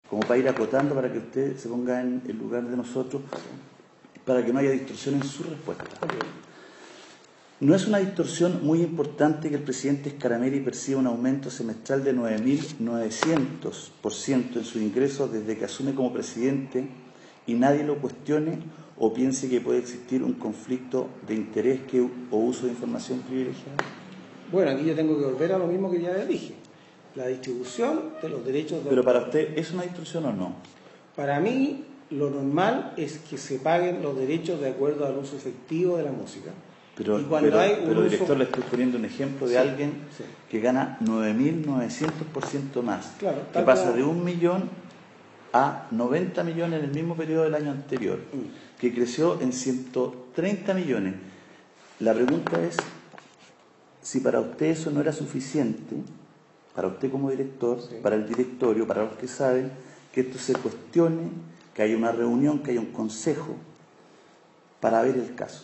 como para ir acotando, para que usted se ponga en el lugar de nosotros, para que no haya distorsión en su respuesta. ¿No es una distorsión muy importante que el presidente Scarameli perciba un aumento semestral de 9.900% en sus ingresos desde que asume como presidente y nadie lo cuestione o piense que puede existir un conflicto de interés o uso de información privilegiada? Bueno, aquí yo tengo que volver a lo mismo que ya les dije. La distribución de los derechos de... ¿Pero para usted es una distorsión o no? Para mí, lo normal es que se paguen los derechos de acuerdo al uso efectivo de la música. Pero, director, le estoy poniendo un ejemplo de alguien que gana 9.900% más, claro, que pasa de 1 millón a 90 millones en el mismo periodo del año anterior, que creció en 130 millones. La pregunta es, si para usted eso no era suficiente, para usted como director, para el directorio, para los que saben, que esto se cuestione, que haya una reunión, que haya un consejo para ver el caso.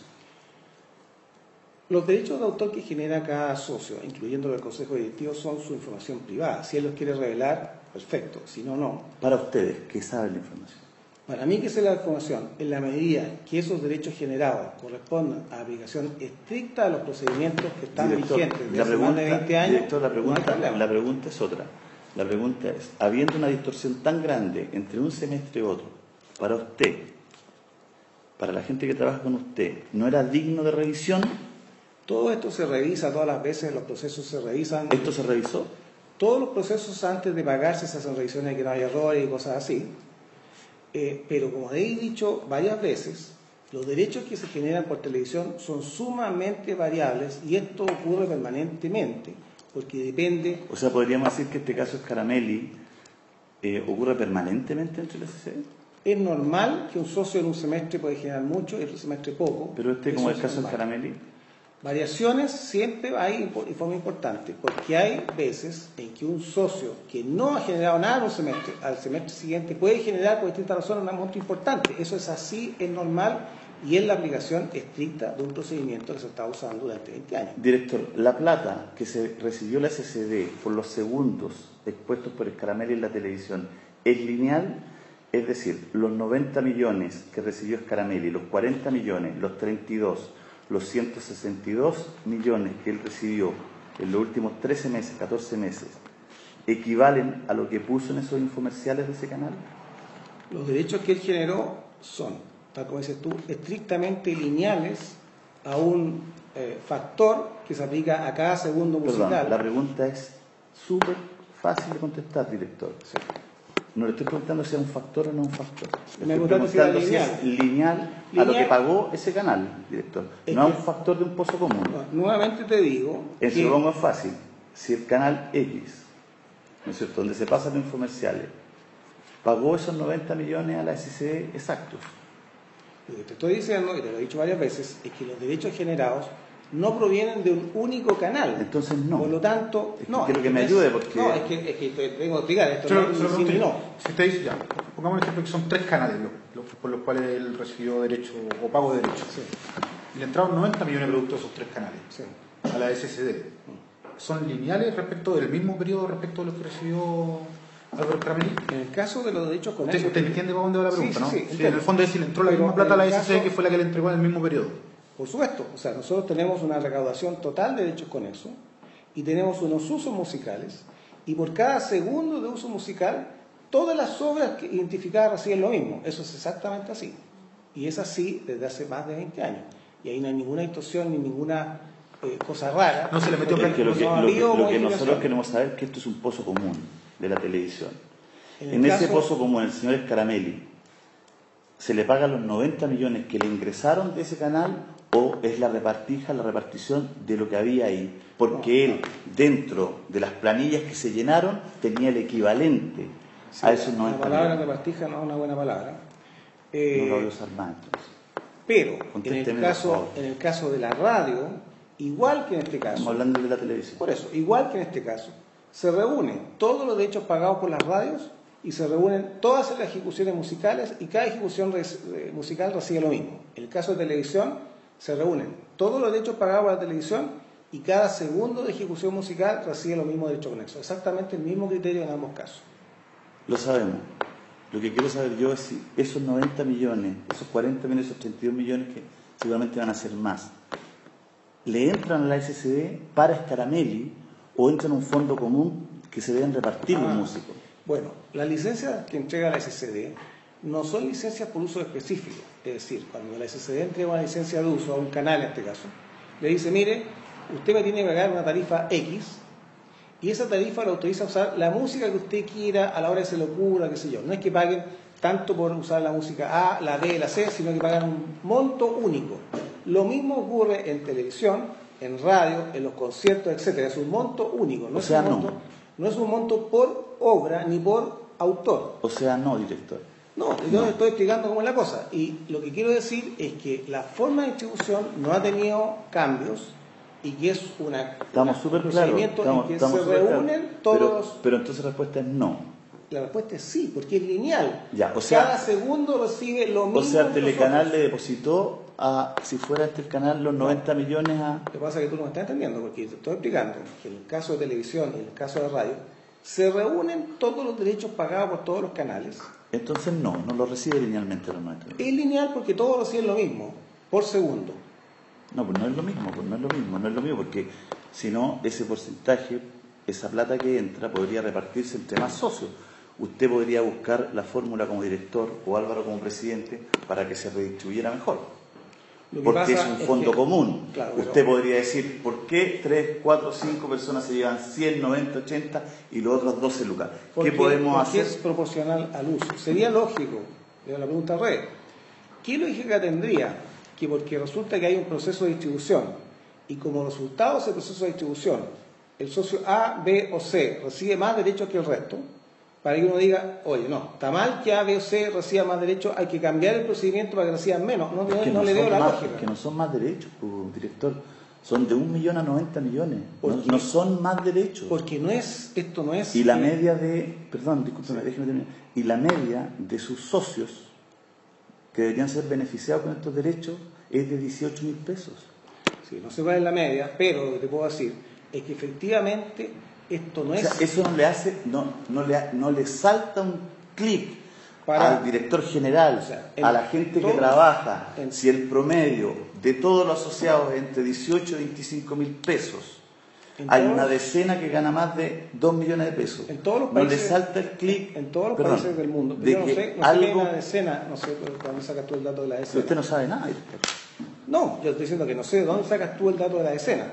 Los derechos de autor que genera cada socio, incluyendo el consejo directivo, son su información privada. Si él los quiere revelar, perfecto. Si no, no. Para ustedes, ¿qué saben la información? Para mí, que sé la información, en la medida que esos derechos generados correspondan a aplicación estricta de los procedimientos que están vigentes desde hace más de 20 años, director, la pregunta es otra. La pregunta es, habiendo una distorsión tan grande entre un semestre y otro, para usted, para la gente que trabaja con usted, ¿no era digno de revisión? Todo esto se revisa todas las veces, los procesos se revisan. ¿Esto se revisó? Todos los procesos antes de pagarse se hacen revisiones de que no haya errores y cosas así. Pero como he dicho varias veces, los derechos que se generan por televisión son sumamente variables y esto ocurre permanentemente, porque depende... O sea, podríamos decir que este caso Scarameli ocurre permanentemente entre las SCD. Es normal que un socio en un semestre puede generar mucho y otro semestre poco. Pero como el caso de Scarameli. Variaciones siempre hay de forma importante, porque hay veces en que un socio que no ha generado nada en un semestre, al semestre siguiente puede generar por distintas razones un monto importante. Eso es así, es normal y es la aplicación estricta de un procedimiento que se está usando durante 20 años. Director, la plata que se recibió la SCD por los segundos expuestos por Scarameli en la televisión, ¿es lineal? Es decir, los 90 millones que recibió Scarameli, los 40 millones, los 32, los 162 millones que él recibió en los últimos 13 meses, 14 meses, ¿equivalen a lo que puso en esos infomerciales de ese canal? Los derechos que él generó son, tal como dices tú, estrictamente lineales a un factor que se aplica a cada segundo musical. Perdón, la pregunta es súper fácil de contestar, director. Sí. No le estoy preguntando si es un factor o no un factor. Le Me estoy preguntando si es lineal a lo que pagó ese canal, director. No es un factor de un pozo común. No, nuevamente te digo... En su pongo es fácil. Si el canal X, ¿no es cierto?, donde se pasan los infomerciales, pagó esos 90 millones a la SCD exactos. Lo que te estoy diciendo, y te lo he dicho varias veces, es que los derechos generados no provienen de un único canal. Entonces no. Por lo tanto, no. Quiero que me ayude porque... No, es que tengo que explicar esto. Si usted dice, ya, pongamos el ejemplo que son 3 canales por los cuales él recibió derecho o pago de derechos. Sí. Y le entraron 90 millones de productos a esos 3 canales, Sí. a la SCD. ¿Son lineales respecto del mismo periodo respecto de los que recibió Álvaro Scarameli? En el caso de los derechos con eso... ¿Usted entiende para dónde va la pregunta, no? Sí, en el fondo es si le entró la misma plata a la SCD que fue la que le entregó en el mismo periodo. Por supuesto, o sea, nosotros tenemos una recaudación total de derechos con eso y tenemos unos usos musicales y por cada segundo de uso musical todas las obras identificadas reciben lo mismo. Eso es exactamente así y es así desde hace más de 20 años y ahí no hay ninguna distorsión ni ninguna cosa rara. No se le metió lo que nosotros queremos saber es que esto es un pozo común de la televisión. En ese pozo común el señor Scarameli se le pagan los 90 millones que le ingresaron de ese canal o es la repartición de lo que había ahí, porque él, dentro de las planillas que se llenaron, tenía el equivalente a esos 90 millones. La palabra repartija no es una buena palabra. No lo voy a usar más entonces. Pero en el caso de la radio, igual que en este caso... Estamos hablando de la televisión. Por eso, igual que en este caso, se reúnen todos los derechos pagados por las radios y se reúnen todas las ejecuciones musicales y cada ejecución musical recibe lo mismo. En el caso de televisión, se reúnen todos los derechos pagados por la televisión y cada segundo de ejecución musical recibe los mismos derechos conexos. Exactamente el mismo criterio en ambos casos. Lo sabemos. Lo que quiero saber yo es si esos 90 millones, esos 40 millones, esos 32 millones que seguramente van a ser más, ¿le entran a la SCD para Scaramelli o entran a un fondo común que se deben repartir los músicos? Bueno, las licencias que entrega la SCD no son licencias por uso específico. Es decir, cuando la SCD entrega una licencia de uso a un canal, en este caso, le dice, mire, usted me tiene que pagar una tarifa X y esa tarifa le autoriza a usar la música que usted quiera a la hora que se le ocurra, qué sé yo. No es que paguen tanto por usar la música A, la B, la C, sino que pagan un monto único. Lo mismo ocurre en televisión, en radio, en los conciertos, etcétera. Es un monto único. No es un monto por obra ni por autor. O sea, no, director. No, yo les estoy explicando cómo es la cosa. Y lo que quiero decir es que la forma de distribución no ha tenido cambios y que es un procedimiento en que se reúnen todos. Pero entonces la respuesta es no. La respuesta es sí, porque es lineal. Ya, o sea, cada segundo recibe lo mismo. O sea, Telecanal le depositó si fuera este el canal, los 90 millones a... Lo que pasa es que tú no me estás entendiendo, porque te estoy explicando que en el caso de televisión y en el caso de radio, se reúnen todos los derechos pagados por todos los canales. Entonces no lo recibe linealmente los 90 millones. Es lineal porque todos reciben lo mismo, por segundo. No, pues no es lo mismo, porque si no, ese porcentaje, esa plata que entra, podría repartirse entre más socios. Usted podría buscar la fórmula como director o Álvaro como presidente para que se redistribuyera mejor. Porque es un fondo común. Claro, usted podría decir, ¿por qué 3, 4, 5 personas se llevan 100, 90, 80 y los otros 12 lucas? ¿Qué podemos hacer? Porque es proporcional al uso. Sería lógico, le la pregunta al rey, ¿qué lógica tendría que porque resulta que hay un proceso de distribución y como resultado de ese proceso de distribución el socio A, B o C recibe más derechos que el resto, para que uno diga, oye, no, está mal que A, B o C reciba más derechos, hay que cambiar el procedimiento para que reciban menos? No le veo la lógica. Que no son más derechos, director. Son de 1 millón a 90 millones. No son más derechos. Porque esto no es... Y la media de... Perdón, discúlpeme, déjeme terminar. Y la media de sus socios que deberían ser beneficiados con estos derechos es de 18.000 pesos. Sí, no sé cuál es la media, pero lo que te puedo decir es que efectivamente esto no es... O sea, eso no le hace, no le salta un clic al director general, o sea, a la gente que trabaja, si el promedio de todos los asociados es entre 18 y 25 mil pesos, hay una decena que gana más de 2 millones de pesos. En todos los países, no le salta el clic. En todos los países del mundo. De yo no que sé algo... una decena, no sé cuándo sacas tú el dato de la decena. Usted no sabe nada. No, yo estoy diciendo que no sé de dónde sacas tú el dato de la decena.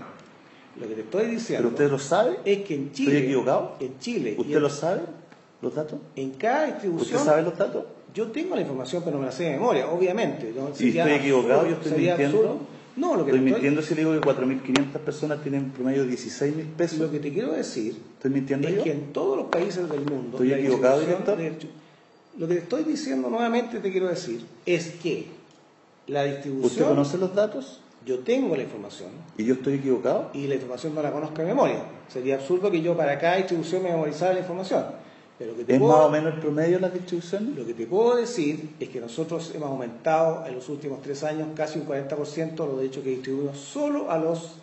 Lo que te estoy diciendo... ¿Pero usted lo sabe? Es que en Chile... ¿Estoy equivocado? En Chile... ¿Usted lo sabe, los datos? En cada distribución... ¿Usted sabe los datos? Yo tengo la información, pero no me la sé de memoria, obviamente. ¿No? ¿Y estoy equivocado? ¿Yo estoy mintiendo? Absurdo. No, lo que ¿Estoy mintiendo si le digo que 4.500 personas tienen promedio 16.000 pesos? Lo que te quiero decir... ¿Estoy mintiendo es yo? que en todos los países del mundo... ¿Estoy equivocado, director? Lo que te estoy diciendo nuevamente, te quiero decir, es que la distribución... ¿Usted conoce los datos? Yo tengo la información. ¿Y yo estoy equivocado? Y la información no la conozco de memoria. Sería absurdo que yo para cada distribución me memorizara la información. Pero que ¿Es más o menos el promedio de las distribuciones? Lo que te puedo decir es que nosotros hemos aumentado en los últimos 3 años casi un 40% los derechos que distribuimos solo a los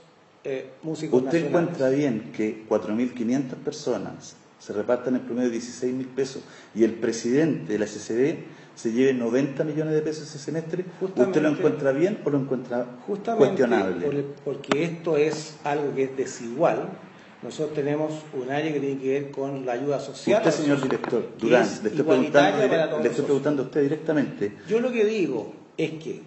músicos ¿Usted nacionales. encuentra bien que 4.500 personas se repartan en promedio 16.000 pesos y el presidente de la SCD se lleve 90 millones de pesos ese semestre? ¿Usted lo encuentra bien o lo encuentra cuestionable? Porque esto es algo que es desigual. Nosotros tenemos un área que tiene que ver con la ayuda social. Usted, señor director Durán, le estoy preguntando a usted directamente. Yo lo que digo es que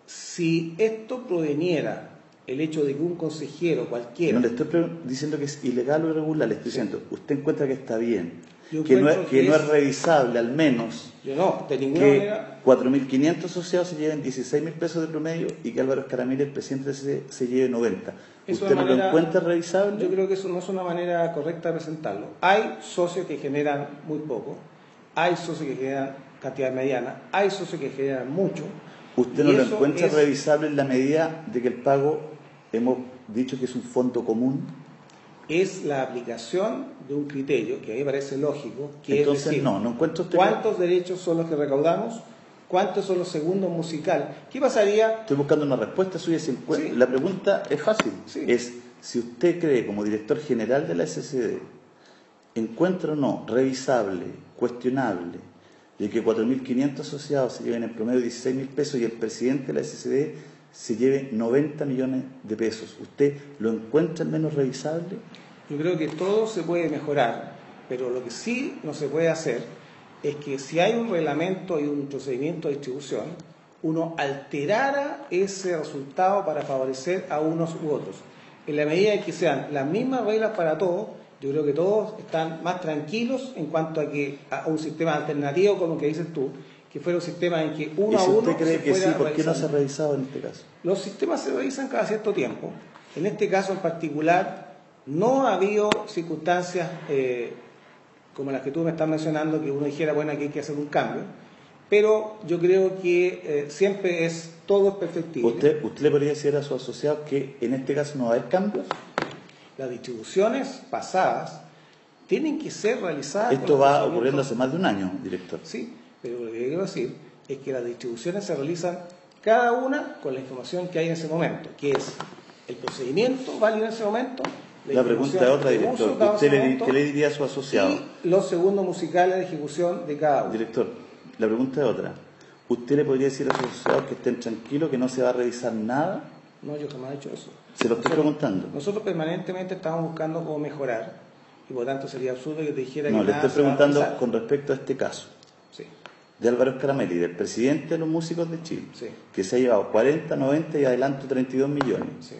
si esto proveniera el hecho de que un consejero cualquiera... No le estoy diciendo que es ilegal o irregular, le estoy diciendo, usted encuentra que está bien, que no es revisable al menos yo no, de ninguna que manera... 4.500 asociados se lleven 16.000 pesos de promedio y que Álvaro Scaramelli, el presidente se lleve 90. ¿Usted no lo encuentra revisable? Yo creo que eso no es una manera correcta de presentarlo. Hay socios que generan muy poco, hay socios que generan cantidad mediana, hay socios que generan mucho. ¿Usted no lo encuentra revisable en la medida de que el pago, hemos dicho que es un fondo común? Es la aplicación de un criterio que a mí me parece lógico, que entonces, es decir, no encuentro usted ¿cuántos derechos son los que recaudamos? ¿Cuántos son los segundos musicales? ¿Qué pasaría? Estoy buscando una respuesta suya. Sí. La pregunta es fácil. Sí. Es si usted cree, como director general de la SCD, encuentra o no revisable, cuestionable, de que 4.500 asociados se lleven en promedio 16.000 pesos y el presidente de la SCD se lleve 90 millones de pesos. ¿Usted lo encuentra al menos revisable? Yo creo que todo se puede mejorar, pero lo que sí no se puede hacer es que si hay un reglamento y un procedimiento de distribución, uno alterara ese resultado para favorecer a unos u otros. En la medida en que sean las mismas reglas para todos, yo creo que todos están más tranquilos en cuanto a un sistema alternativo, como que dices tú, que fuera un sistema en que uno a uno usted cree se que sí, fuera ¿por qué no se ha revisando. revisado en este caso? Los sistemas se revisan cada cierto tiempo. En este caso en particular, no ha habido circunstancias como las que tú me estás mencionando, que uno dijera, bueno, aquí hay que hacer un cambio, pero yo creo que siempre todo es perfectible. ¿Usted le podría decir a sus asociados que en este caso no va a haber cambios? Las distribuciones pasadas tienen que ser realizadas. Esto va ocurriendo hace más de un año, director. Sí, pero lo que quiero decir es que las distribuciones se realizan cada una con la información que hay en ese momento, que es el procedimiento válido en ese momento. La pregunta es otra, director. ¿Qué le diría a su asociado? Y los segundos musicales de ejecución de cada uno. Director, la pregunta es otra. ¿Usted le podría decir a sus asociados que estén tranquilos, que no se va a revisar nada? No, yo jamás he hecho eso. Se lo estoy preguntando. Nosotros permanentemente estamos buscando cómo mejorar y por tanto sería absurdo que te dijera que No, le nada estoy se va a preguntando revisar. con respecto a este caso. Sí, De Álvaro Scaramelli, del presidente de los músicos de Chile, sí, que se ha llevado 40, 90 y adelanto 32 millones. sí.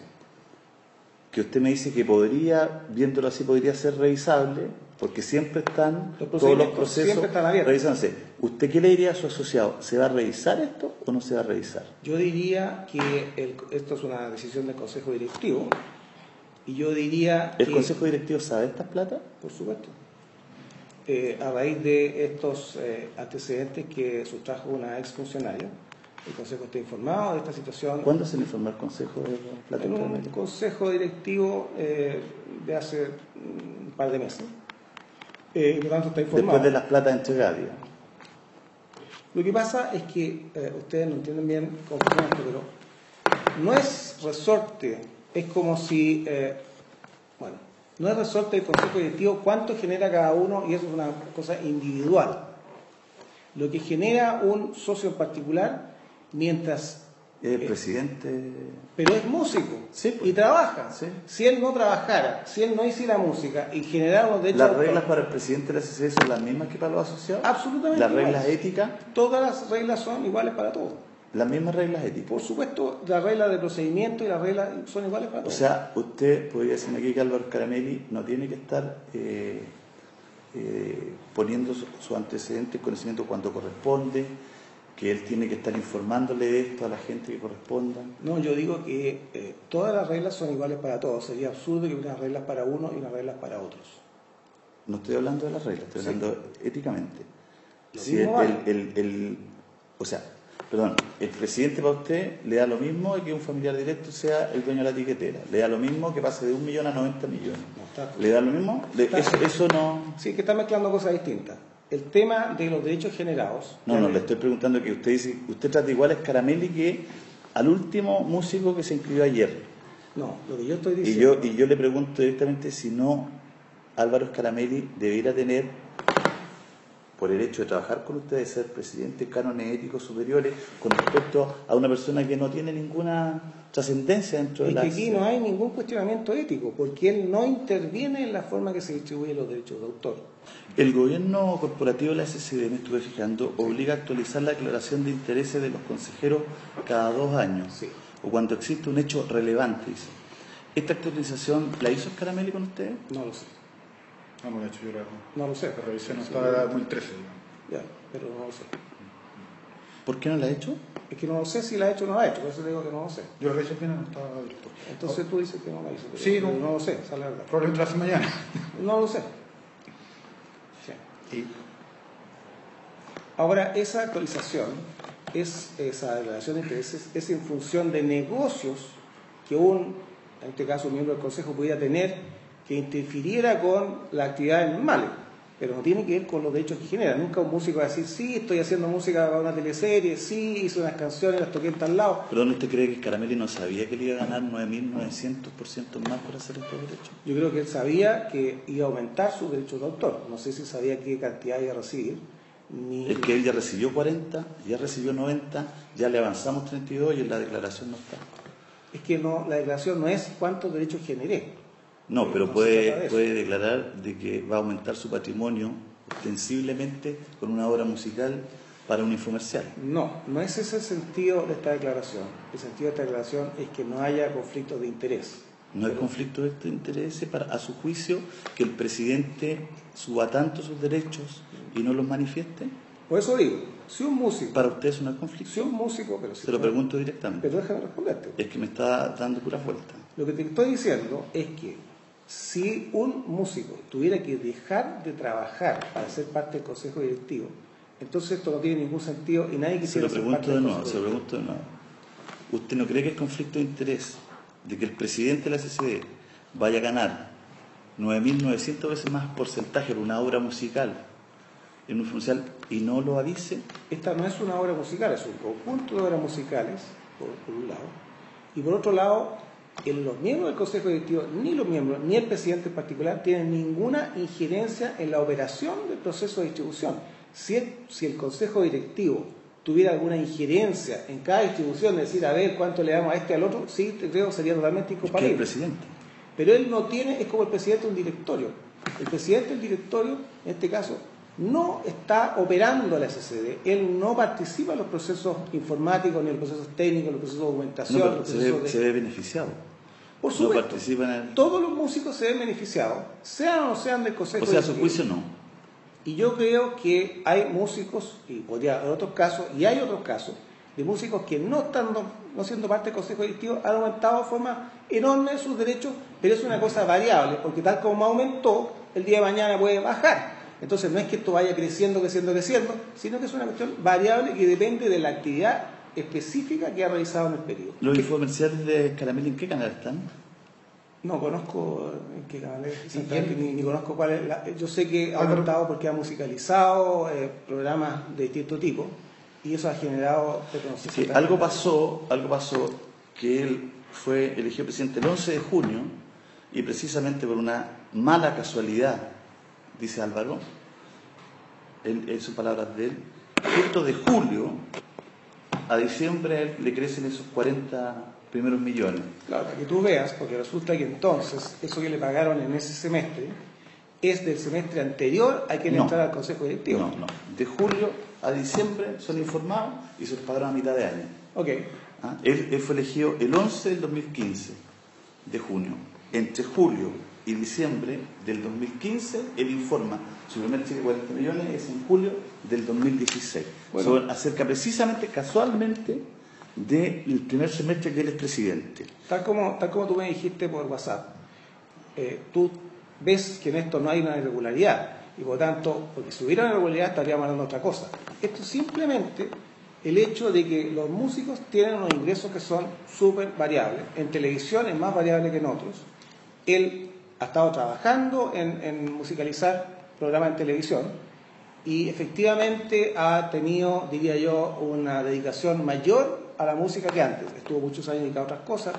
Que usted me dice que podría, viéndolo así, podría ser revisable, porque siempre están todos los procesos siempre están abiertos. revisándose. ¿Usted qué le diría a su asociado? ¿Se va a revisar esto o no se va a revisar? Yo diría que esto es una decisión del Consejo Directivo y yo diría ¿El que, Consejo Directivo sabe estas plata? por supuesto, a raíz de estos antecedentes que sustrajo una exfuncionaria, el Consejo está informado de esta situación. ¿Cuándo se le informó al Consejo de Plata En un Scaramelli? Consejo Directivo de hace un par de meses. Y por tanto está informado. Después de las platas entregadas, digamos. Lo que pasa es que ustedes no entienden bien cómo funciona esto, pero no es resorte, es como si, no es resorte del Consejo Directivo cuánto genera cada uno y eso es una cosa individual. Lo que genera un socio en particular, mientras... El presidente... Pero es músico Sí, pues. y trabaja. Sí. Si él no trabajara, si él no hiciera música y generara unos derechos ¿Las de autor, reglas para el presidente de la SCD son las mismas que para los asociados? absolutamente ¿Las iguales. reglas éticas? Todas las reglas son iguales para todos. Las mismas reglas éticas. Por supuesto, las reglas de procedimiento y las reglas son iguales para O todos. sea, usted podría decirme aquí que Álvaro Scaramelli no tiene que estar poniendo su antecedente en conocimiento cuando corresponde, que él tiene que estar informándole de esto a la gente que corresponda. No, yo digo que todas las reglas son iguales para todos. Sería absurdo que hubiera unas reglas para uno y unas reglas para otros. No estoy hablando de las reglas, estoy Sí. hablando éticamente. Lo Si mismo vale. el presidente para usted le da lo mismo que un familiar directo sea el dueño de la etiquetera. Le da lo mismo que pase de 1 millón a 90 millones. No está. ¿Le da lo mismo? Eso no... Sí, que está mezclando cosas distintas. El tema de los derechos generados. No, le estoy preguntando que usted dice, usted trata igual a Scaramelli que al último músico que se inscribió ayer. No, lo que yo estoy diciendo. Y yo le pregunto directamente si no Álvaro Scaramelli debiera tener, por el hecho de trabajar con ustedes, ser presidente, cánones éticos superiores con respecto a una persona que no tiene ninguna trascendencia dentro de Es la... que aquí no hay ningún cuestionamiento ético, porque él no interviene en la forma que se distribuyen los derechos de autor. El gobierno corporativo de la SCD, me estuve fijando, obliga a actualizar la declaración de intereses de los consejeros cada 2 años, Sí. o cuando existe un hecho relevante, dice. ¿Esta actualización la hizo Scaramelli con ustedes? No lo sé. No, me lo he hecho yo No lo sé. la revisión Sí, estaba en 2013. digamos. Ya, pero no lo sé. ¿Por qué no la ha hecho? Es que no lo sé si la ha hecho o no la ha hecho, por eso le digo que no lo sé. Yo la revisé bien, no estaba director. Entonces tú dices que no la hizo. Pero Sí, no. pero no lo sé, esa es la verdad. Probablemente la hace mañana. No lo sé. Sí. Y Ahora, esa actualización, esa declaración de intereses, es en función de negocios que en este caso, un miembro del Consejo pudiera tener que interfiriera con la actividad normales, pero no tiene que ver con los derechos que genera. Nunca un músico va a decir, sí, estoy haciendo música para una teleserie, sí, hice unas canciones, las toqué en tal lado. ¿Perdón, usted cree que Scaramelli no sabía que le iba a ganar 9.900% más por hacer estos derechos? Yo creo que él sabía que iba a aumentar sus derechos de autor. No sé si sabía qué cantidad iba a recibir. ni... Es que él ya recibió 40, ya recibió 90, ya le avanzamos 32 y en la declaración no está. Es que no, la declaración no es cuántos derechos generé. No, pero No se trata de eso. puede declarar de que va a aumentar su patrimonio ostensiblemente con una obra musical para un infomercial. No es ese el sentido de esta declaración. El sentido de esta declaración es que no haya conflictos de interés. No hay conflicto de interés a su juicio que el presidente suba tanto sus derechos y no los manifieste. Por eso digo, si un músico... Para usted eso no es conflicto. Si un músico... Pero si te lo pregunto directamente. Pero déjame responderte. Es que me está dando pura vuelta. Lo que te estoy diciendo es que si un músico tuviera que dejar de trabajar para ser parte del consejo directivo, entonces esto no tiene ningún sentido y nadie quisiera ser parte del consejo directivo. Se lo pregunto de nuevo. ¿Usted no cree que es conflicto de interés de que el presidente de la CCD vaya a ganar 9.900 veces más porcentaje por una obra musical en un comercial y no lo avise? Esta no es una obra musical, es un conjunto de obras musicales, por un lado, y por otro lado, los miembros del Consejo Directivo, ni los miembros, ni el presidente en particular, tienen ninguna injerencia en la operación del proceso de distribución. Si el Consejo Directivo tuviera alguna injerencia en cada distribución, es decir, a ver cuánto le damos a este al otro, sí, creo que sería totalmente incompatible. Es que el presidente. Pero él no tiene, es como el presidente de un directorio. El presidente del directorio, en este caso, no está operando la SCD, él no participa en los procesos informáticos, ni en los procesos técnicos, en los procesos de documentación. No, pero se ve beneficiado. Por supuesto, no participan en todos los músicos se ven beneficiados, sean o no sean del Consejo. O sea, a su juicio no. Y yo creo que hay músicos, y podría haber otros casos, y hay otros casos, de músicos que no siendo parte del Consejo Directivo han aumentado de forma enorme sus derechos, pero es una cosa variable, porque tal como aumentó, el día de mañana puede bajar. Entonces no es que esto vaya creciendo, sino que es una cuestión variable que depende de la actividad específica que ha realizado en el periodo. ¿Los infomerciales de Caramel en qué canal están? No conozco en qué canal es, ni conozco cuál es. Yo sé que ha aumentado porque ha musicalizado programas de distinto tipo y eso ha generado reconocimiento. Algo pasó que él fue elegido presidente el 11 de junio y precisamente por una mala casualidad, dice Álvaro, en sus palabras de él, justo de julio a diciembre le crecen esos 40 primeros millones. Claro, para que tú veas, porque resulta que entonces eso que le pagaron en ese semestre es del semestre anterior a que él entrara al Consejo Directivo. No. De julio a diciembre son informados y se les pagaron a mitad de año. Ok. Él fue elegido el 11 del 2015 de junio. Entre julio y diciembre del 2015, él informa su primer cheque de 40 millones es en julio del 2016. Bueno, acerca precisamente, casualmente, del primer semestre que él es presidente. Tal como tú me dijiste por WhatsApp, tú ves que en esto no hay una irregularidad y por tanto, porque si hubiera una irregularidad estaríamos hablando de otra cosa. Esto es simplemente el hecho de que los músicos tienen unos ingresos que son súper variables. En televisión es más variable que en otros. Él ha estado trabajando en musicalizar programas en televisión y efectivamente ha tenido, diría yo, una dedicación mayor a la música que antes. Estuvo muchos años dedicado a otras cosas,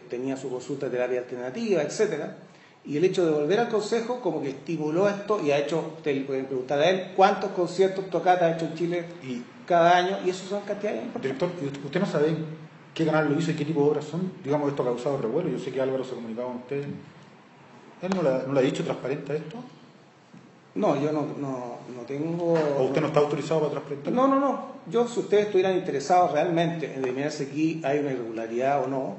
tenía su consulta de terapia alternativa, etcétera. Y el hecho de volver al consejo como que estimuló esto y ha hecho, te pueden preguntar a él, ¿cuántos conciertos tocatas ha hecho en Chile cada año? Y eso son cantidades importantes. Director, ¿usted no sabe qué canal lo hizo y qué tipo de obras son? Digamos, esto ha causado revuelo. Yo sé que Álvaro se comunicaba con usted. ¿Él no le ha dicho transparente esto? No, yo no tengo... ¿O usted no está autorizado para transparentar? No. Yo, si ustedes estuvieran interesados realmente en determinar si aquí hay una irregularidad o no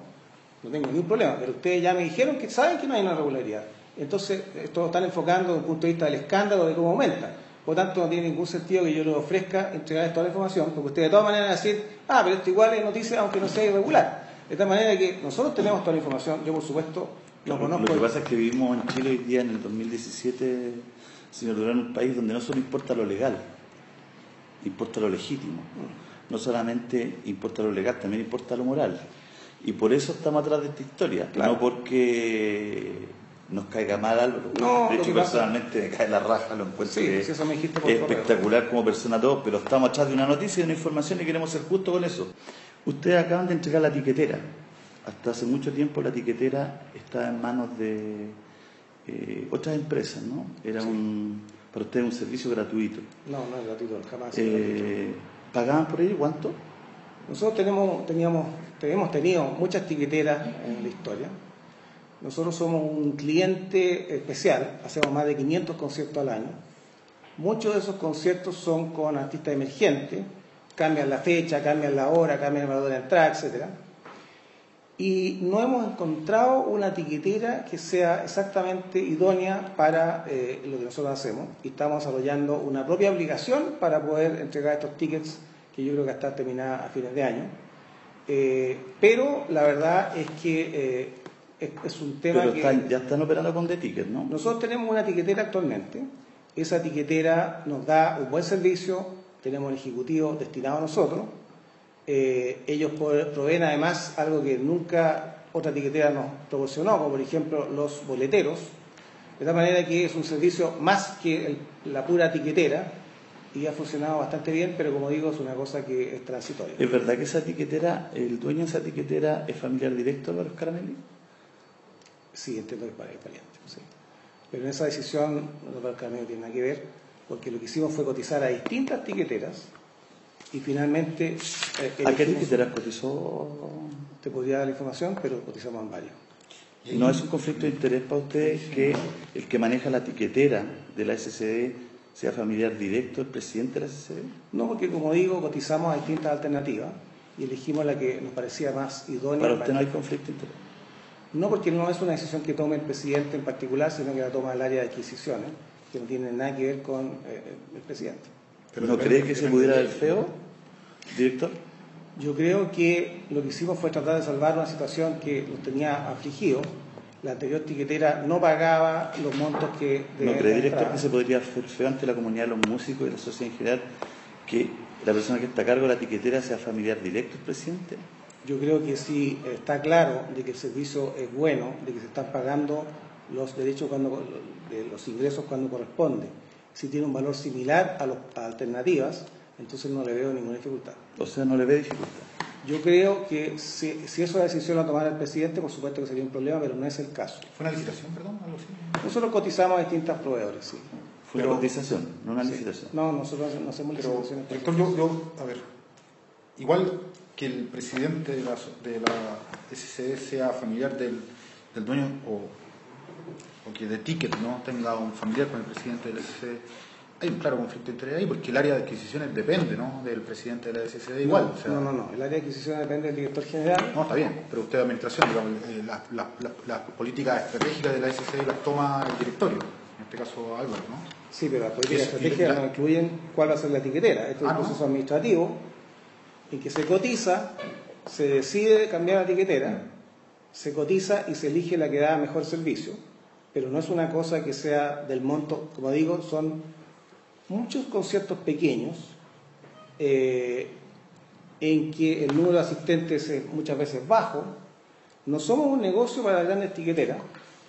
tengo ningún problema. Pero ustedes ya me dijeron que saben que no hay una irregularidad. Entonces, esto lo están enfocando desde el punto de vista del escándalo de cómo aumenta. Por lo tanto, no tiene ningún sentido que yo les ofrezca entregarles toda la información, porque ustedes de todas maneras van a decir, pero esto igual es noticia aunque no sea irregular. De tal manera que nosotros tenemos toda la información, yo por supuesto lo conozco. Lo que pasa es que vivimos en Chile hoy día, en el 2017, señor Durán, un país donde no solo importa lo legal, importa lo legítimo. No solamente importa lo legal, también importa lo moral. Y por eso estamos atrás de esta historia, claro. No porque nos caiga mal Álvaro. De hecho, personalmente me cae la raja, lo encuentro eso me dijiste por espectacular como persona todo, pero estamos atrás de una noticia y de una información y queremos ser justos con eso. Ustedes acaban de entregar la tiquetera. Hasta hace mucho tiempo la tiquetera estaba en manos de otras empresas, ¿no? Era un Para ustedes es un servicio gratuito. No es gratuito, jamás. Es gratuito. ¿Pagaban por ello cuánto? Nosotros hemos tenido muchas tiqueteras en la historia. Nosotros somos un cliente especial, hacemos más de 500 conciertos al año. Muchos de esos conciertos son con artistas emergentes, cambian la fecha, cambian la hora, cambian el valor de la entrada, etc. Y no hemos encontrado una tiquetera que sea exactamente idónea para lo que nosotros hacemos. Y estamos desarrollando una propia aplicación para poder entregar estos tickets, que yo creo que está terminada a fines de año. Pero la verdad es que es un tema Pero que... ya están operando con The-Ticket, ¿no? Nosotros tenemos una tiquetera actualmente. Esa tiquetera nos da un buen servicio, tenemos un ejecutivo destinado a nosotros. Ellos proveen además algo que nunca otra tiquetera nos proporcionó, como por ejemplo los boleteros, de tal manera que es un servicio más que la pura tiquetera y ha funcionado bastante bien, pero como digo, es una cosa que es transitoria. ¿Es verdad que esa tiquetera, el dueño de esa tiquetera es familiar directo de Álvaro Scaramelli? Sí, entiendo que es pariente, sí. Pero en esa decisión Álvaro Scaramelli no tiene nada que ver, porque lo que hicimos fue cotizar a distintas tiqueteras y finalmente... ¿A qué tiqueteras cotizó? Te podría dar la información, pero cotizamos en varios. ¿No es un conflicto de interés para ustedes que el que maneja la tiquetera de la SCD sea familiar directo del presidente de la SCD? No, porque como digo, cotizamos a distintas alternativas y elegimos la que nos parecía más idónea. ¿Para usted no hay conflicto de interés? No, porque no es una decisión que tome el presidente en particular, sino que la toma el área de adquisiciones, que no tiene nada que ver con el presidente. Pero ¿no cree que se pudiera ver feo, director? Yo creo que lo que hicimos fue tratar de salvar una situación que nos tenía afligidos. La anterior tiquetera no pagaba los montos que... ¿No cree, director, que se podría hacer feo ante la comunidad de los músicos y la sociedad en general que la persona que está a cargo de la tiquetera sea familiar directo del presidente? Yo creo que sí está claro de que el servicio es bueno, de que se están pagando los derechos de los ingresos cuando corresponde. Si tiene un valor similar a las alternativas, entonces no le veo ninguna dificultad. O sea, no le ve dificultad. Yo creo que si esa decisión la tomara el presidente, por supuesto que sería un problema, pero no es el caso. ¿Fue una licitación, perdón? ¿Algo así? Nosotros cotizamos a distintos proveedores, sí. Fue una cotización, no una Sí. licitación. No, nosotros no hacemos licitaciones. Director, a ver, igual que el presidente de la SCD sea familiar del dueño o que The-Ticket no tenga un familiar con el presidente de la SCD, hay un claro conflicto de interés ahí, porque el área de adquisiciones depende, ¿no?, del presidente de la SCD igual. No, o sea, no. El área de adquisición depende del director general. No, está bien, pero usted de administración, digamos, las políticas estratégicas de la SCD las toma el directorio, en este caso Álvaro, ¿no? Sí, pero las políticas Eso, estratégicas no incluyen cuál va a ser la etiquetera. Esto es un ¿no? proceso administrativo en que se cotiza, se decide cambiar la etiquetera, se cotiza y se elige la que da mejor servicio, pero no es una cosa que sea del monto, como digo, son muchos conciertos pequeños en que el número de asistentes es muchas veces bajo. No somos un negocio para las grandes tiqueteras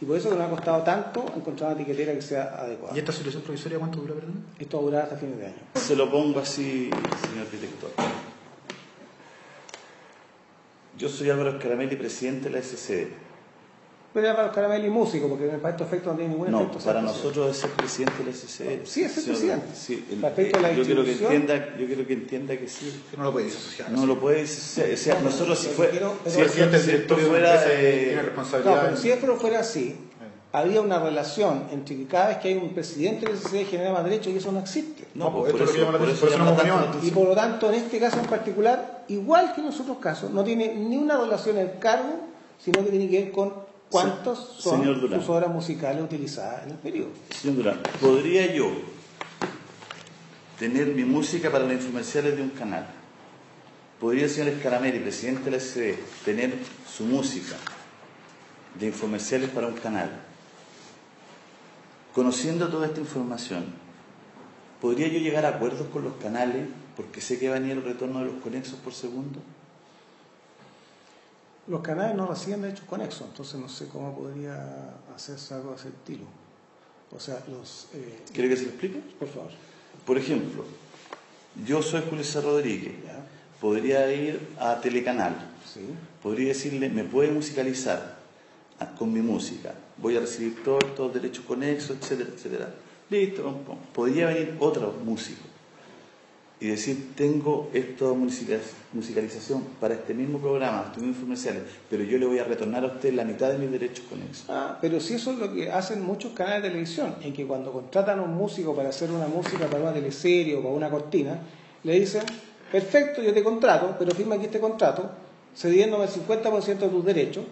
y por eso que nos ha costado tanto encontrar una tiquetera que sea adecuada. ¿Y esta situación provisoria cuánto dura, perdón? Esto va a durar hasta fines de año. Se lo pongo así, señor director. Yo soy Álvaro Scaramelli, presidente de la SCD. Pero era para los Scaramelli músicos, porque para estos efectos no tiene ningún No, efecto. para nosotros es ser presidente de la SCD. Sí, es el presidente. Sí, Respecto a la yo quiero que distribución- entienda que sí. Que no lo puede disociar. No lo puede decir. O sea, nosotros si pero esto presidente del directorio fuera tiene No, responsabilidad. pero si esto fuera así, había una relación entre que cada vez que hay un presidente del SCD genera más derechos y eso no existe. No, pues, por esto es lo que llama la por atención, por eso no llama hemos tanto venido la antes. Y por lo tanto, en este caso en particular, igual que en los otros casos, no tiene ni una relación el cargo, sino que tiene que ver con cuántos son señor Durán, sus obras musicales utilizadas en el periodo. Señor Durán, ¿podría yo tener mi música para los infomerciales de un canal? ¿Podría el señor Scaramelli, presidente de la SCD, tener su música de infomerciales para un canal? Conociendo toda esta información, ¿podría yo llegar a acuerdos con los canales porque sé que va a venir el retorno de los conexos por segundo? Los canales no reciben derechos conexos, entonces no sé cómo podría hacerse algo de ese estilo. O sea, ¿Quiere que se lo explique? por favor. Por ejemplo, yo soy Julio César Rodríguez, ¿Ya? podría ir a Telecanal, Sí. podría decirle, me puede musicalizar con mi música, voy a recibir todos los derechos conexos, etcétera, etcétera. Listo, pum, pum. Podría venir otro músico y decir, tengo esta musicalización para este mismo programa, estos mismos comerciales, pero yo le voy a retornar a usted la mitad de mis derechos con eso. Pero si eso es lo que hacen muchos canales de televisión, en que cuando contratan a un músico para hacer una música para una teleserie o para una cortina, le dicen, perfecto, yo te contrato, pero firma aquí este contrato, cediéndome el 50% de tus derechos,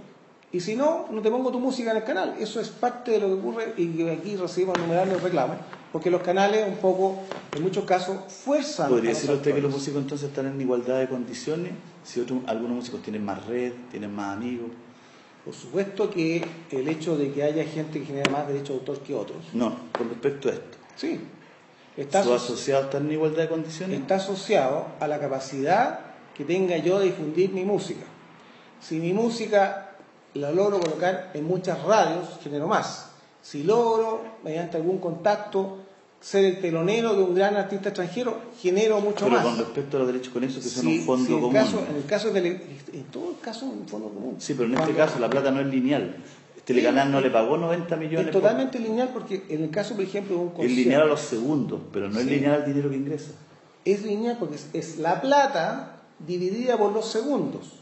y si no, no te pongo tu música en el canal. Eso es parte de lo que ocurre y que aquí recibimos innumerables reclamos, porque los canales un poco, en muchos casos, fuerzan. ¿Podría decir usted que los músicos entonces están en igualdad de condiciones? Si algunos músicos tienen más red, tienen más amigos. Por supuesto que el hecho de que haya gente que genera más derechos de autor que otros. No, con respecto a esto. Sí. ¿Sus asociados están en igualdad de condiciones? Está asociado a la capacidad que tenga yo de difundir mi música. Si mi música la logro colocar en muchas radios, genero más. Si logro, mediante algún contacto, ser el telonero de un gran artista extranjero, genero mucho más. Pero con respecto a los derechos con eso, que son un fondo común. En todo el caso es un fondo común. Sí, pero en este caso la plata no es lineal. Telecanal no le pagó 90 millones. Es totalmente lineal porque en el caso, por ejemplo, de un concierto... Es lineal a los segundos, pero no es lineal al dinero que ingresa. Es lineal porque es la plata dividida por los segundos.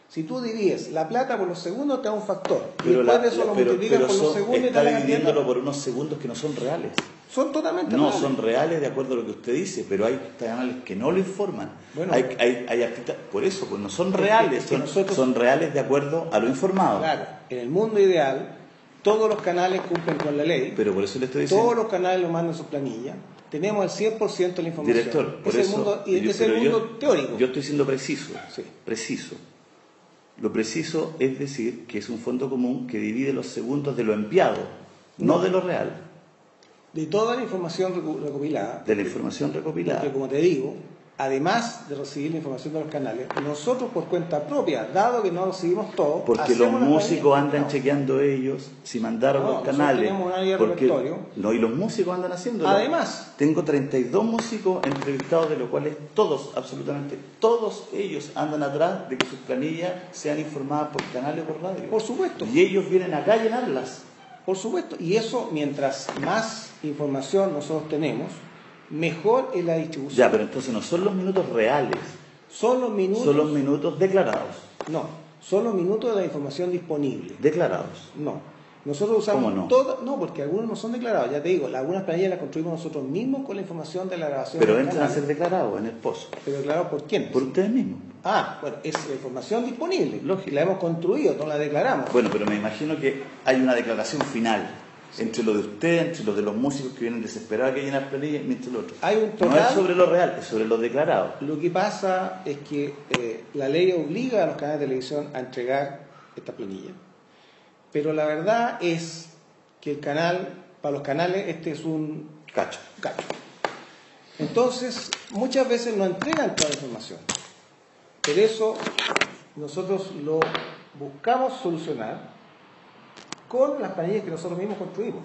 Si tú divides la plata por los segundos, te da un factor. Pero después de eso lo multiplicas por los segundos y te da la cantidad. Está dividiéndolo por unos segundos que no son reales. Son totalmente no reales. Son reales de acuerdo a lo que usted dice, pero hay canales que no lo informan. Bueno, hay artistas, por eso, pues no son reales, son reales de acuerdo a lo informado. Claro, en el mundo ideal, todos los canales cumplen con la ley. Pero por eso le estoy diciendo. Todos los canales lo mandan en su planilla. Tenemos el 100% de la información. Director, por eso. Es el mundo teórico. Yo estoy siendo preciso. Sí. Preciso. Lo preciso es decir que es un fondo común que divide los segundos de lo enviado, no de lo real. De toda la información recopilada. De la información recopilada. Porque, como te digo, además de recibir la información de los canales, nosotros por cuenta propia, dado que no recibimos todo, porque los músicos andan chequeando ellos si mandaron los canales. Tenemos un área de repertorio. No, y los músicos andan haciéndolo. Además, tengo 32 músicos entrevistados, de los cuales todos, absolutamente todos ellos andan atrás de que sus planillas sean informadas por canales o por radio. Por supuesto. Y ellos vienen acá a llenarlas. Por supuesto. Y eso, mientras más información nosotros tenemos, mejor es la distribución. Ya, pero entonces no son los minutos reales. Son los minutos. Son los minutos declarados. No, son los minutos de la información disponible. Declarados. No. Nosotros usamos ¿Cómo no? No, porque algunos no son declarados. Ya te digo, algunas planillas las construimos nosotros mismos con la información de la grabación. Pero entran a ser declarados en el pozo. ¿Pero declarados por quién? Por ustedes mismos. Bueno, es la información disponible. Lógico. La hemos construido, no la declaramos. Bueno, pero me imagino que hay una declaración final. Entre lo de usted, entre lo de los músicos que vienen desesperados a que llenar planillas, y entre lo otro. Hay un total, no es sobre lo real, es sobre lo declarado. Lo que pasa es que la ley obliga a los canales de televisión a entregar esta planilla. Pero la verdad es que para los canales, este es un cacho. Entonces, muchas veces no entregan toda la información. Por eso, nosotros lo buscamos solucionar con las planillas que nosotros mismos construimos.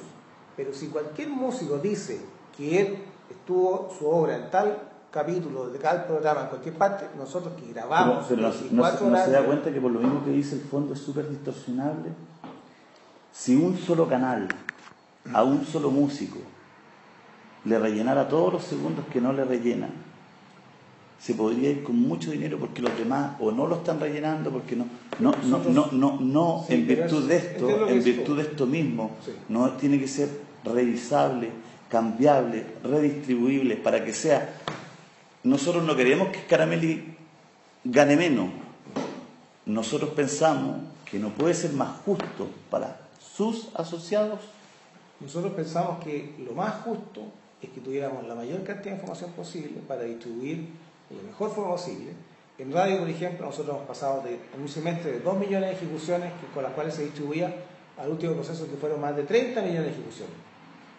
Pero si cualquier músico dice que él estuvo su obra en tal capítulo de tal programa en cualquier parte, nosotros que grabamos pero no se da cuenta que por lo mismo que dice el fondo es súper distorsionable. Si un solo canal a un solo músico le rellenara todos los segundos que no le rellenan, se podría ir con mucho dinero porque los demás o no lo están rellenando porque en virtud de esto mismo, sí. No tiene que ser revisable, cambiable, redistribuible para que sea. Nosotros no queremos que Caramelli gane menos. Nosotros pensamos que no puede ser más justo para sus asociados. Nosotros pensamos que lo más justo es que tuviéramos la mayor cantidad de información posible para distribuir de la mejor forma posible. En radio, por ejemplo, nosotros hemos pasado en un semestre de 2 millones de ejecuciones con las cuales se distribuía al último proceso que fueron más de 30 millones de ejecuciones.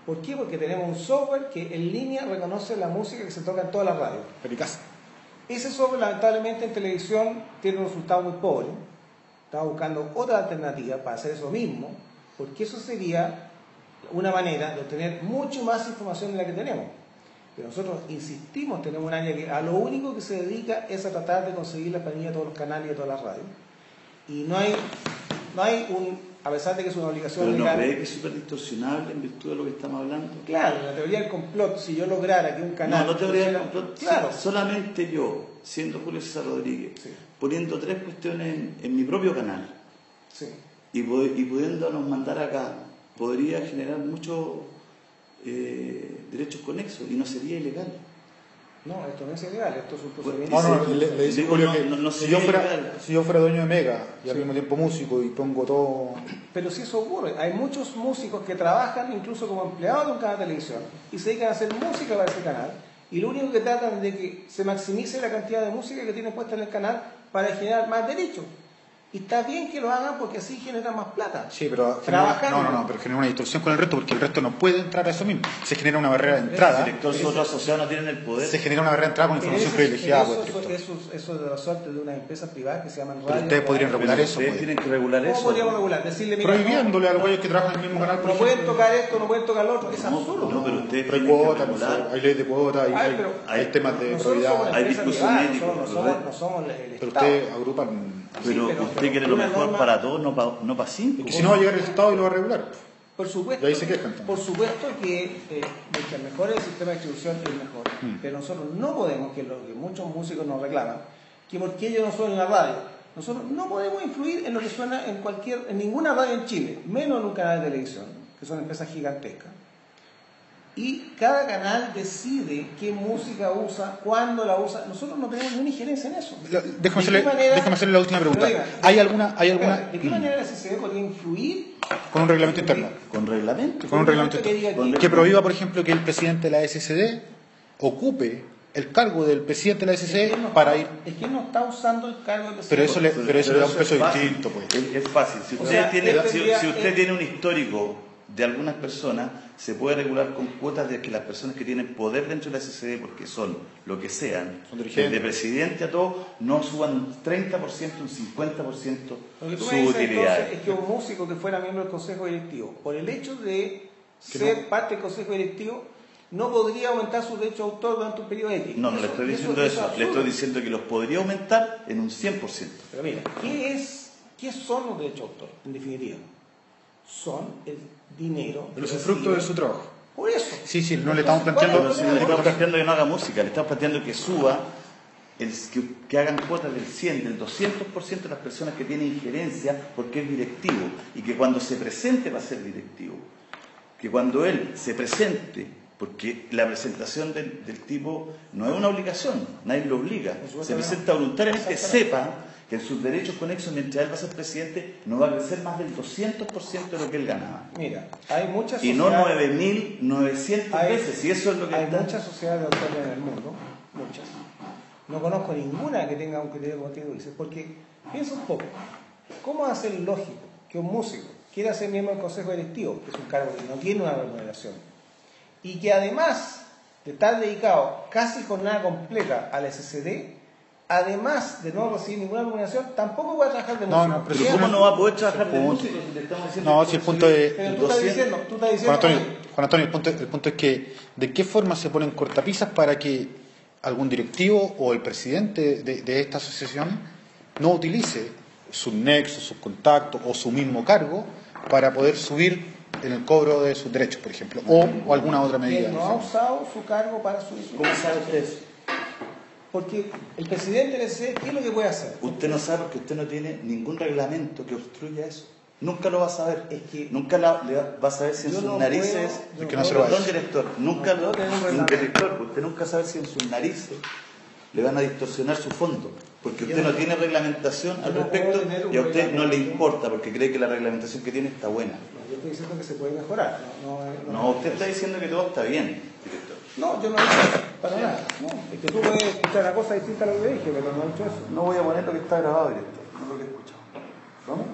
¿Por qué? Porque tenemos un software que en línea reconoce la música que se toca en todas las radios. Ese software, lamentablemente, en televisión tiene un resultado muy pobre. Estamos buscando otra alternativa para hacer eso mismo, porque eso sería una manera de obtener mucho más información de la que tenemos. Pero nosotros insistimos, tenemos un área que a lo único que se dedica es a tratar de conseguir la planilla de todos los canales y de todas las radios. Y no hay a pesar de que es una obligación Pero no legal. cree que es súper distorsionable en virtud de lo que estamos hablando. Claro, la teoría del complot, si yo lograra que un canal... No teoría del pusiera- complot. Claro. Solamente yo, siendo Julio César Rodríguez, Sí. poniendo 3 cuestiones en mi propio canal Sí. y pudiéndonos mandar acá, podría generar muchos derechos conexos y no sería ilegal. No, esto no es ilegal, esto es un procedimiento... No, le dice Digo, Julio no, que no si, sería yo fuera, ilegal. si yo fuera dueño de Mega y al mismo tiempo músico y pongo todo... Pero si eso ocurre, hay muchos músicos que trabajan incluso como empleados de un canal de televisión y se dedican a hacer música para ese canal y lo único que tratan es de que se maximice la cantidad de música que tienen puesta en el canal para generar más derechos. Y está bien que lo hagan porque así generan más plata. Sí, pero Trabajando. pero genera una distorsión con el resto porque el resto no puede entrar a eso mismo. Se genera una barrera de entrada. El director su otro asociado no tienen el poder. Se genera una barrera de entrada con Pero información eso- privilegiada. pero por el director. eso es de la suerte de unas empresas privadas que se llaman Pero radio. ustedes podrían regular Pero eso. ustedes pues. tienen que regular ¿Cómo eso. podríamos regular? Decirle, mira, Prohibiéndole a los güeyes que trabajan en el mismo canal, por no pueden ejemplo. tocar esto, no pueden tocar lo otro. Es No, absurdo. no, pero ustedes Pero hay tienen que cuotas, no sé, regular. hay ley de cuotas, Ay, pero hay temas de nosotros somos probidad. una Hay empresa discursos privada, médicos, no somos el Pero Estado. ustedes agrupan. Pero Sí, pero usted quiere lo una mejor norma- para todos, no para 5. Y si no va a llegar el Estado y lo va a regular. Por supuesto, Y ahí se quejan también. por supuesto que mientras mejor el sistema de distribución es mejor. Pero nosotros no podemos, que es lo que muchos músicos nos reclaman, que porque ellos no suenan en la radio, nosotros no podemos influir en lo que suena en ninguna radio en Chile, menos en un canal de televisión, que son empresas gigantescas. Y cada canal decide qué música usa, cuándo la usa. Nosotros no tenemos ninguna injerencia en eso. Déjame ¿De qué manera- hacerle la última pregunta. Pero diga, ¿Hay alguna espérate, ¿de qué manera la CCB podría influir con un reglamento interno? Con reglamento. Con un reglamento que diga interno. que- Que prohíba, por ejemplo, que el presidente de la SCD ocupe el cargo del presidente de la SCD para ir. Es que él no está usando el cargo de Pero eso le da un peso es fácil. distinto, pues. Es fácil. Si O usted, sea, tiene, él si tendría- usted él- tiene un histórico de algunas personas, se puede regular con cuotas de que las personas que tienen poder dentro de la SCD, porque son lo que sean, Son dirigentes. desde presidente a todo, no suban un 30%, un 50% Lo que tú su me dices utilidad. entonces es que un músico que fuera miembro del consejo directivo, por el hecho de Que ser no. parte del consejo directivo, no podría aumentar su derecho de autor durante un periodo X. No, no le estoy diciendo eso, le estoy diciendo que los podría aumentar en un 100%. Pero mira, ¿qué son los derechos de autor, en definitiva? Son el dinero. Pero es que el fruto recibe- de su trabajo. Por eso. Sí, no le estamos ¿cuál planteando. es Pero si no le estamos planteando que no haga música, le estamos planteando que suba, que hagan cuotas del 100, del 200% de las personas que tienen injerencia porque es directivo y que cuando se presente va a ser directivo. Que cuando él se presente, porque la presentación del tipo no es una obligación, nadie lo obliga, se presenta voluntariamente, sepa que en sus derechos conexos, mientras él va a ser presidente, no va a crecer más del 200% de lo que él ganaba. Mira, hay muchas Y no sociedades- 9.900 Hay- veces, y eso es lo que Hay está... muchas sociedades de autores en el mundo, muchas. No conozco ninguna que tenga un criterio como tú dices, porque piensa un poco, ¿cómo va a ser lógico que un músico quiera ser miembro del consejo directivo, que es un cargo que no tiene una remuneración, y que además de estar dedicado casi jornada completa al SCD, además de no recibir ninguna remuneración, tampoco puede trabajar de No, músico? no, pero Pero ¿cómo no va a poder trabajar de Punto. músico si le estamos diciendo No, que si el puede punto subir es. Pero tú estás 200? diciendo, Juan Antonio, el punto es que ¿de qué forma se ponen cortapisas para que algún directivo o el presidente de esta asociación no utilice sus nexos, sus contactos o su mismo cargo para poder subir en el cobro de sus derechos, por ejemplo, o alguna otra que medida? él no ha usado su cargo para su ¿Cómo sabe usted eso? Porque el presidente del SCD, ¿qué es lo que puede hacer? Usted no sabe porque usted no tiene ningún reglamento que obstruya eso. Nunca lo va a saber. Es que nunca va a saber si en yo sus no narices... puedo- Es que no se lo va a Perdón, decir. director. Nunca No puedo tener un un reglamento. director, usted nunca sabe si en sus narices le van a distorsionar su fondo. Porque Yo usted no no- tiene reglamentación al yo no respecto puedo tener un y a usted no le reglamento. importa porque cree que la reglamentación que tiene está buena. No, yo estoy diciendo que se puede mejorar. No, usted está diciendo que todo está bien, director. No, yo no he dicho para nada. No, es que tú puedes escuchar una cosa distinta a lo que dije, pero no he dicho eso. No voy a poner lo que está grabado, director, no lo que he escuchado. ¿Vamos?